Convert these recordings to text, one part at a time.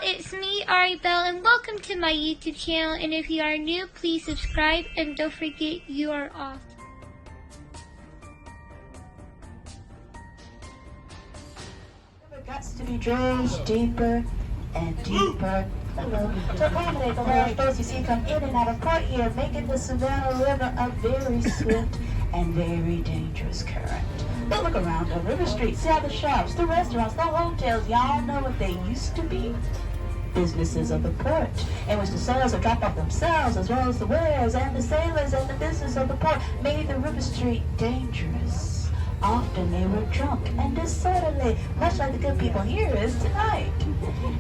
it's me, Ari Bell, and welcome to my YouTube channel. And if you are new, please subscribe and don't forget you are off. It got to be dredged deeper and deeper to accommodate the large boats you see come in and out of port here, making the Savannah River a very swift and very dangerous current. But look around on River Street, see all the shops, the restaurants, the hotels, y'all know what they used to be? Businesses of the port, in which the sailors would drop off themselves as well as the wares, and the sailors and the business of the port made the River Street dangerous. Often they were drunk and disorderly, much like the good people here is tonight.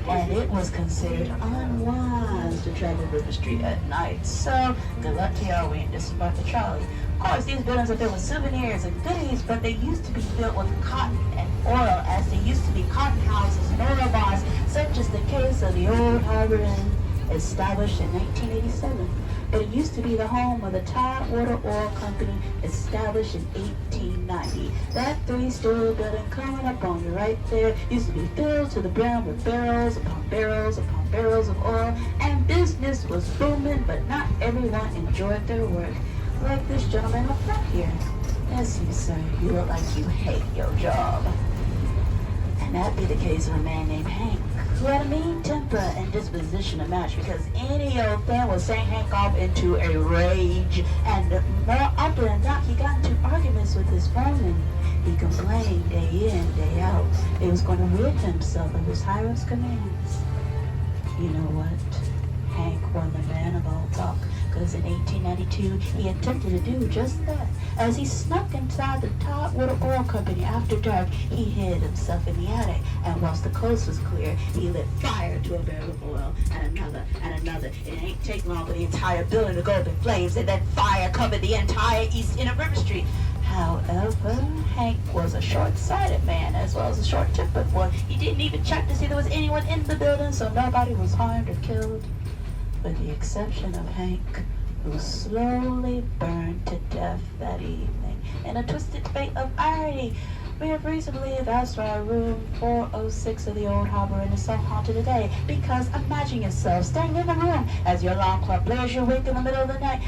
And it was considered unwise to travel River Street at night. So, good luck to y'all when you disembark the trolley. Of course, these buildings are filled with souvenirs and goodies, but they used to be filled with cotton and oil, as they used to be cotton houses and oil barns, such as the case of the Old Harbor Inn, established in 1987. But it used to be the home of the Tidewater Oil Company, established in 1890. That three-story building coming up on you right there used to be filled to the brim with barrels upon barrels upon barrels of oil, and business was booming, but not everyone enjoyed their work. Like this gentleman up front here. Yes, you sir, you look like you hate your job. And that'd be the case of a man named Hank, who had a mean temper and disposition to match, because any old thing would send Hank off into a rage, and more often than not, he got into arguments with his foreman. He complained day in, day out. He was going to rid himself of his high-risk commands. You know what? Hank was the man of all talk, because in 1892 he attempted to do just that. As he snuck inside the Tidewater Oil Company after dark, he hid himself in the attic, and whilst the coast was clear, he lit fire to a barrel of oil, and another, and another. It ain't take long for the entire building to go up in flames, and then fire covered the entire east end of River Street. However, Hank was a short-sighted man as well as a short-tempered one. He didn't even check to see there was anyone in the building, so nobody was harmed or killed, with the exception of Hank, who slowly burned to death that evening. In a twisted fate of irony, we have reason to believe that's why room 406 of the Old Harbor Inn is so haunted today. Because imagine yourself staying in the room as your alarm clock blares you awake in the middle of the night,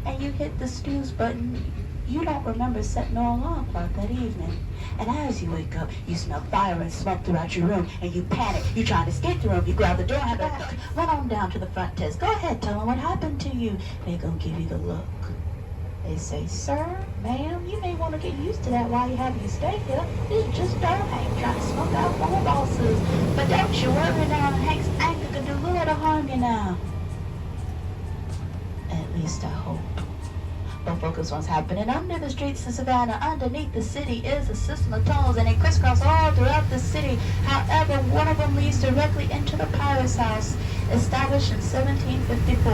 and you hit the snooze button. You don't remember setting no alarm clock that evening. And as you wake up, you smell fire and smoke throughout your room, and you panic. You try to escape the room. You grab the door and have a duck. Run on down to the front desk. Go ahead, tell them what happened to you. They gonna give you the look. They say, sir, ma'am, you may want to get used to that while you have your stay here. This is just Hank trying to smoke out more bosses. But don't you worry now, Hank's anger can do little to harm you now. At least I hope. But focus on what's happening under the streets of Savannah. Underneath the city is a system of tunnels, and they crisscross all throughout the city. However, one of them leads directly into the pirate's house, established in 1754.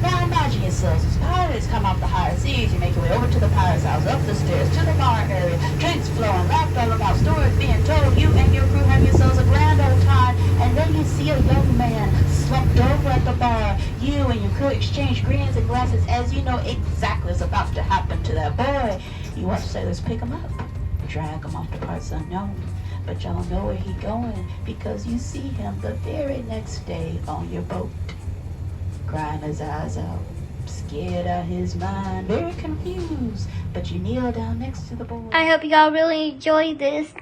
Now imagine yourselves, as pirates come off the higher seas, you make your way over to the pirate's house, up the stairs, to the bar area, drinks flowing, laughter all about, stories being told, you and your crew have yourselves a grand old time, and then you see a young man slumped over at the bar. You and your crew exchange grins and glasses as you know exactly what's about to happen to that boy. You watch sailors pick him up, drag him off to parts unknown. But y'all know where he going, because you see him the very next day on your boat. Crying his eyes out, scared out his mind, very confused. But you kneel down next to the boy. I hope y'all really enjoyed this.